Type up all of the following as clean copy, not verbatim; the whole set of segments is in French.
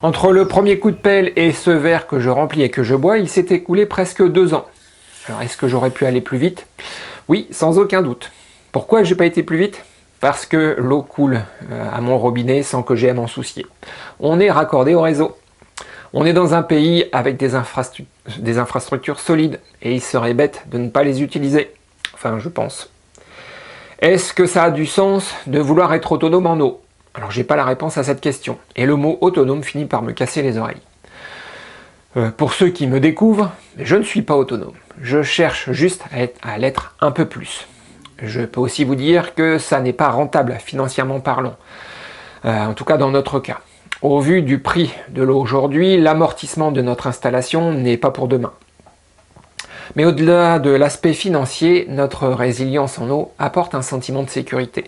Entre le premier coup de pelle et ce verre que je remplis et que je bois, il s'est écoulé presque 2 ans. Alors est-ce que j'aurais pu aller plus vite? Oui, sans aucun doute. Pourquoi j'ai pas été plus vite? Parce que l'eau coule à mon robinet sans que j'ai à m'en soucier. On est raccordé au réseau. On est dans un pays avec des infrastructures solides et il serait bête de ne pas les utiliser. Enfin, je pense. Est-ce que ça a du sens de vouloir être autonome en eau? Alors j'ai pas la réponse à cette question, et le mot autonome finit par me casser les oreilles. Pour ceux qui me découvrent, je ne suis pas autonome. Je cherche juste à l'être un peu plus. Je peux aussi vous dire que ça n'est pas rentable financièrement parlant, en tout cas dans notre cas. Au vu du prix de l'eau aujourd'hui, l'amortissement de notre installation n'est pas pour demain. Mais au-delà de l'aspect financier, notre résilience en eau apporte un sentiment de sécurité.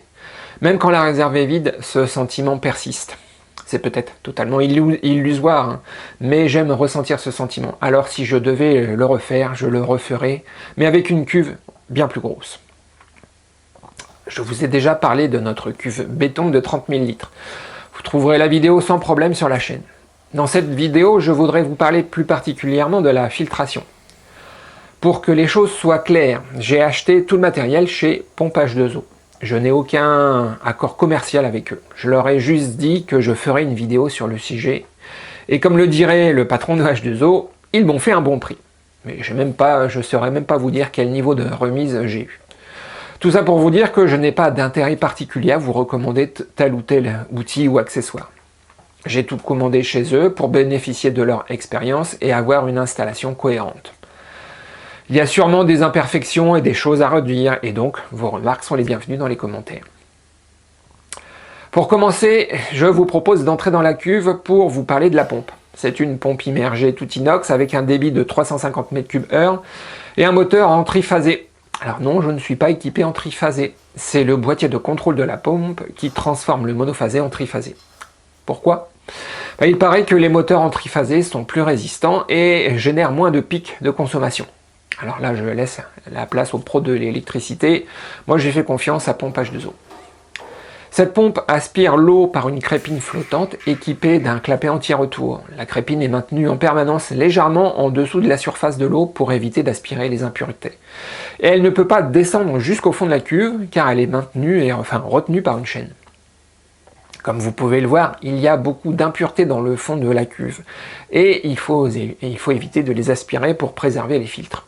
Même quand la réserve est vide, ce sentiment persiste. C'est peut-être totalement illusoire, hein, mais j'aime ressentir ce sentiment. Alors si je devais le refaire, je le referais, mais avec une cuve bien plus grosse. Je vous ai déjà parlé de notre cuve béton de 30 000 litres. Vous trouverez la vidéo sans problème sur la chaîne. Dans cette vidéo, je voudrais vous parler plus particulièrement de la filtration. Pour que les choses soient claires, j'ai acheté tout le matériel chez Pompage 2O. Je n'ai aucun accord commercial avec eux. Je leur ai juste dit que je ferai une vidéo sur le sujet. Et comme le dirait le patron de H2O, ils m'ont fait un bon prix. Mais je ne saurais même pas vous dire quel niveau de remise j'ai eu. Tout ça pour vous dire que je n'ai pas d'intérêt particulier à vous recommander tel ou tel outil ou accessoire. J'ai tout commandé chez eux pour bénéficier de leur expérience et avoir une installation cohérente. Il y a sûrement des imperfections et des choses à réduire, et donc vos remarques sont les bienvenues dans les commentaires. Pour commencer, je vous propose d'entrer dans la cuve pour vous parler de la pompe. C'est une pompe immergée tout inox avec un débit de 350 m3/h et un moteur en triphasé. Alors non, je ne suis pas équipé en triphasé. C'est le boîtier de contrôle de la pompe qui transforme le monophasé en triphasé. Pourquoi? Il paraît que les moteurs en triphasé sont plus résistants et génèrent moins de pics de consommation. Alors là, je laisse la place aux pros de l'électricité. Moi, j'ai fait confiance à Pompage 2O. Cette pompe aspire l'eau par une crépine flottante équipée d'un clapet anti-retour. La crépine est maintenue en permanence légèrement en dessous de la surface de l'eau pour éviter d'aspirer les impuretés. Et elle ne peut pas descendre jusqu'au fond de la cuve car elle est maintenue et retenue par une chaîne. Comme vous pouvez le voir, il y a beaucoup d'impuretés dans le fond de la cuve et il faut éviter de les aspirer pour préserver les filtres.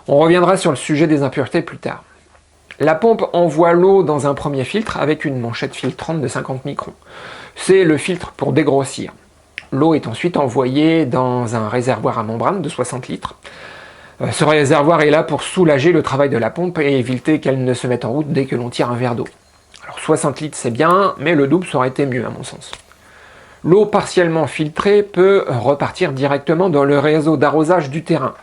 On reviendra sur le sujet des impuretés plus tard. La pompe envoie l'eau dans un premier filtre avec une manchette filtrante de 50 microns. C'est le filtre pour dégrossir. L'eau est ensuite envoyée dans un réservoir à membrane de 60 litres. Ce réservoir est là pour soulager le travail de la pompe et éviter qu'elle ne se mette en route dès que l'on tire un verre d'eau. Alors 60 litres c'est bien, mais le double ça aurait été mieux à mon sens. L'eau partiellement filtrée peut repartir directement dans le réseau d'arrosage du terrain.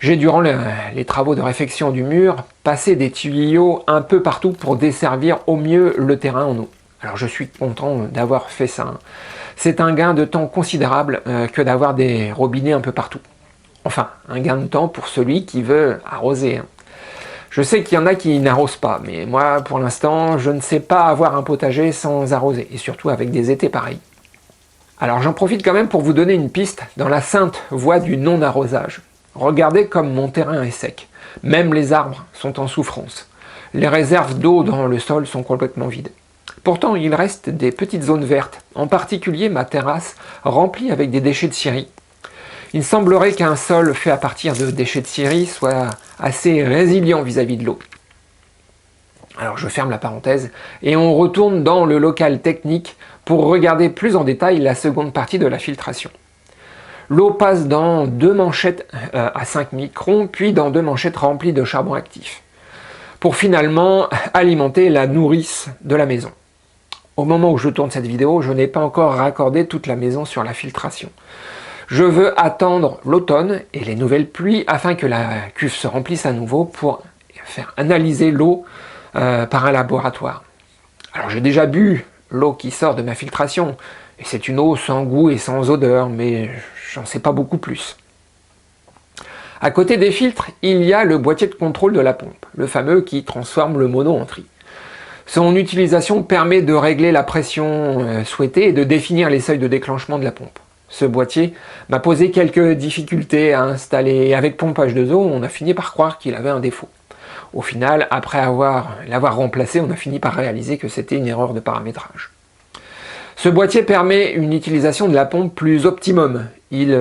J'ai, durant les travaux de réfection du mur, passé des tuyaux un peu partout pour desservir au mieux le terrain en eau. Alors je suis content d'avoir fait ça. C'est un gain de temps considérable que d'avoir des robinets un peu partout. Enfin, un gain de temps pour celui qui veut arroser. Je sais qu'il y en a qui n'arrosent pas, mais moi, pour l'instant, je ne sais pas avoir un potager sans arroser, et surtout avec des étés pareils. Alors j'en profite quand même pour vous donner une piste dans la sainte voie du non-arrosage. Regardez comme mon terrain est sec. Même les arbres sont en souffrance. Les réserves d'eau dans le sol sont complètement vides. Pourtant, il reste des petites zones vertes, en particulier ma terrasse remplie avec des déchets de scierie. Il semblerait qu'un sol fait à partir de déchets de scierie soit assez résilient vis-à-vis de l'eau. Alors je ferme la parenthèse et on retourne dans le local technique pour regarder plus en détail la seconde partie de la filtration. L'eau passe dans 2 manchettes à 5 microns, puis dans 2 manchettes remplies de charbon actif, pour finalement alimenter la nourrice de la maison. Au moment où je tourne cette vidéo, je n'ai pas encore raccordé toute la maison sur la filtration. Je veux attendre l'automne et les nouvelles pluies afin que la cuve se remplisse à nouveau pour faire analyser l'eau par un laboratoire. Alors j'ai déjà bu l'eau qui sort de ma filtration, et c'est une eau sans goût et sans odeur, mais j'en sais pas beaucoup plus. À côté des filtres, il y a le boîtier de contrôle de la pompe, le fameux qui transforme le mono en tri. Son utilisation permet de régler la pression souhaitée et de définir les seuils de déclenchement de la pompe. Ce boîtier m'a posé quelques difficultés à installer et avec pompe H2O, on a fini par croire qu'il avait un défaut. Au final, après l'avoir remplacé, on a fini par réaliser que c'était une erreur de paramétrage. Ce boîtier permet une utilisation de la pompe plus optimum. Il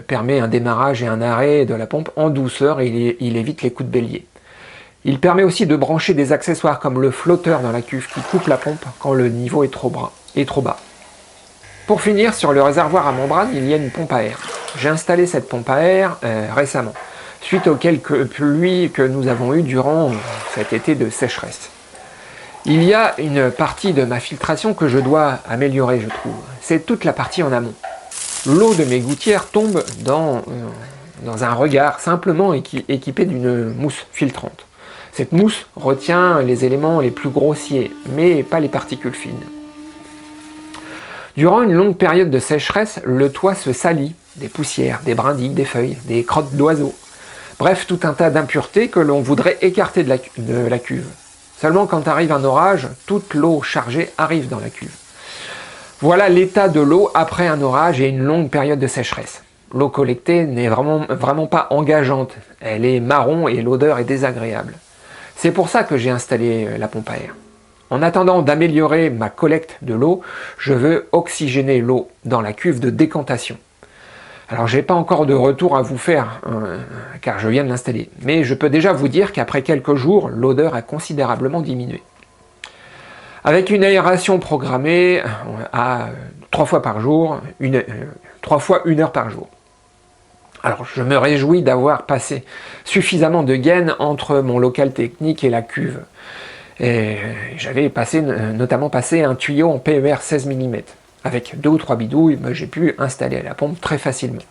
permet un démarrage et un arrêt de la pompe en douceur et il évite les coups de bélier. Il permet aussi de brancher des accessoires comme le flotteur dans la cuve qui coupe la pompe quand le niveau est trop bas. Pour finir, sur le réservoir à membrane, il y a une pompe à air. J'ai installé cette pompe à air récemment, suite aux quelques pluies que nous avons eues durant cet été de sécheresse. Il y a une partie de ma filtration que je dois améliorer, je trouve. C'est toute la partie en amont. L'eau de mes gouttières tombe dans un regard simplement équipé d'une mousse filtrante. Cette mousse retient les éléments les plus grossiers, mais pas les particules fines. Durant une longue période de sécheresse, le toit se salit, des poussières, des brindilles, des feuilles, des crottes d'oiseaux. Bref, tout un tas d'impuretés que l'on voudrait écarter de la cuve. Seulement quand arrive un orage, toute l'eau chargée arrive dans la cuve. Voilà l'état de l'eau après un orage et une longue période de sécheresse. L'eau collectée n'est vraiment pas engageante, elle est marron et l'odeur est désagréable. C'est pour ça que j'ai installé la pompe à air. En attendant d'améliorer ma collecte de l'eau, je veux oxygéner l'eau dans la cuve de décantation. Alors j'ai pas encore de retour à vous faire, car je viens de l'installer, mais je peux déjà vous dire qu'après quelques jours, l'odeur a considérablement diminué. Avec une aération programmée à 3 fois par jour, 3 fois 1 heure par jour. Alors je me réjouis d'avoir passé suffisamment de gaines entre mon local technique et la cuve. Et j'avais notamment passé un tuyau en PER 16 mm. Avec 2 ou 3 bidouilles, j'ai pu installer la pompe très facilement.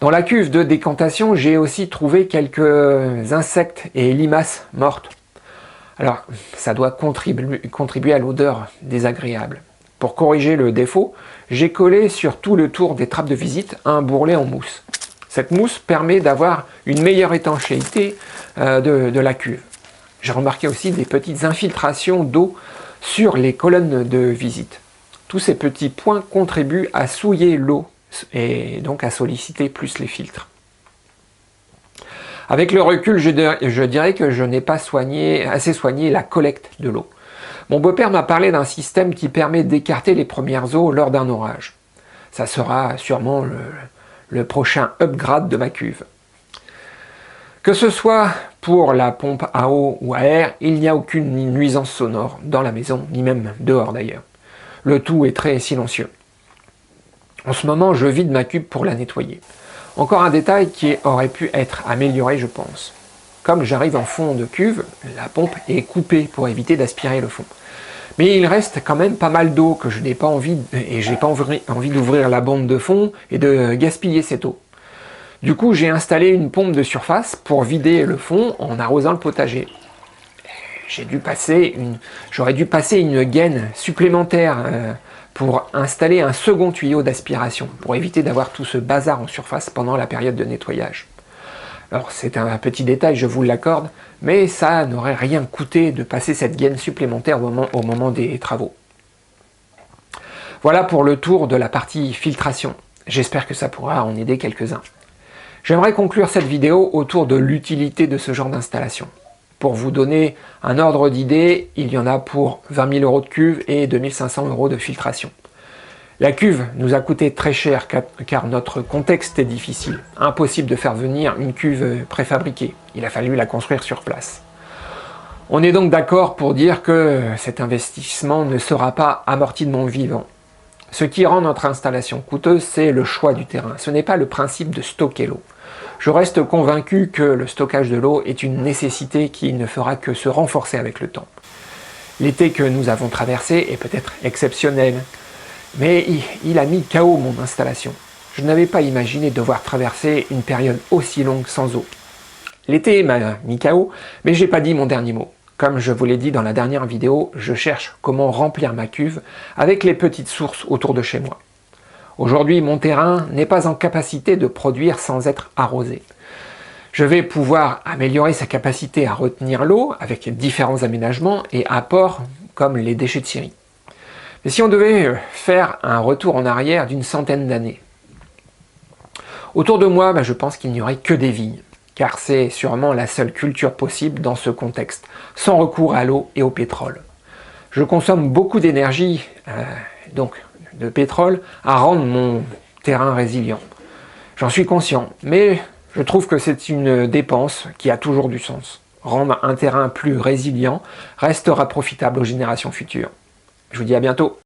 Dans la cuve de décantation, j'ai aussi trouvé quelques insectes et limaces mortes. Alors, ça doit contribuer à l'odeur désagréable. Pour corriger le défaut, j'ai collé sur tout le tour des trappes de visite un bourrelet en mousse. Cette mousse permet d'avoir une meilleure étanchéité de la cuve. J'ai remarqué aussi des petites infiltrations d'eau sur les colonnes de visite. Tous ces petits points contribuent à souiller l'eau et donc à solliciter plus les filtres. Avec le recul, je dirais que je n'ai pas assez soigné la collecte de l'eau. Mon beau-père m'a parlé d'un système qui permet d'écarter les premières eaux lors d'un orage. Ça sera sûrement le prochain upgrade de ma cuve. Que ce soit pour la pompe à eau ou à air, il n'y a aucune nuisance sonore dans la maison, ni même dehors d'ailleurs. Le tout est très silencieux. En ce moment, je vide ma cuve pour la nettoyer. Encore un détail qui aurait pu être amélioré, je pense. Comme j'arrive en fond de cuve, la pompe est coupée pour éviter d'aspirer le fond. Mais il reste quand même pas mal d'eau que je n'ai pas envie, et j'ai pas envie d'ouvrir la bombe de fond et de gaspiller cette eau. Du coup, j'ai installé une pompe de surface pour vider le fond en arrosant le potager. J'aurais dû passer une gaine supplémentaire pour installer un second tuyau d'aspiration, pour éviter d'avoir tout ce bazar en surface pendant la période de nettoyage. Alors c'est un petit détail, je vous l'accorde, mais ça n'aurait rien coûté de passer cette gaine supplémentaire au moment des travaux. Voilà pour le tour de la partie filtration. J'espère que ça pourra en aider quelques-uns. J'aimerais conclure cette vidéo autour de l'utilité de ce genre d'installation. Pour vous donner un ordre d'idée, il y en a pour 20 000 € de cuve et 2500 € de filtration. La cuve nous a coûté très cher car notre contexte est difficile. Impossible de faire venir une cuve préfabriquée. Il a fallu la construire sur place. On est donc d'accord pour dire que cet investissement ne sera pas amorti de mon vivant. Ce qui rend notre installation coûteuse, c'est le choix du terrain. Ce n'est pas le principe de stocker l'eau. Je reste convaincu que le stockage de l'eau est une nécessité qui ne fera que se renforcer avec le temps. L'été que nous avons traversé est peut-être exceptionnel, mais il a mis KO mon installation. Je n'avais pas imaginé devoir traverser une période aussi longue sans eau. L'été m'a mis KO, mais j'ai pas dit mon dernier mot. Comme je vous l'ai dit dans la dernière vidéo, je cherche comment remplir ma cuve avec les petites sources autour de chez moi. Aujourd'hui, mon terrain n'est pas en capacité de produire sans être arrosé. Je vais pouvoir améliorer sa capacité à retenir l'eau avec différents aménagements et apports comme les déchets de scierie. Mais si on devait faire un retour en arrière d'une centaine d'années, autour de moi, je pense qu'il n'y aurait que des vignes, car c'est sûrement la seule culture possible dans ce contexte, sans recours à l'eau et au pétrole. Je consomme beaucoup d'énergie, donc de pétrole, à rendre mon terrain résilient. J'en suis conscient, mais je trouve que c'est une dépense qui a toujours du sens. Rendre un terrain plus résilient restera profitable aux générations futures. Je vous dis à bientôt.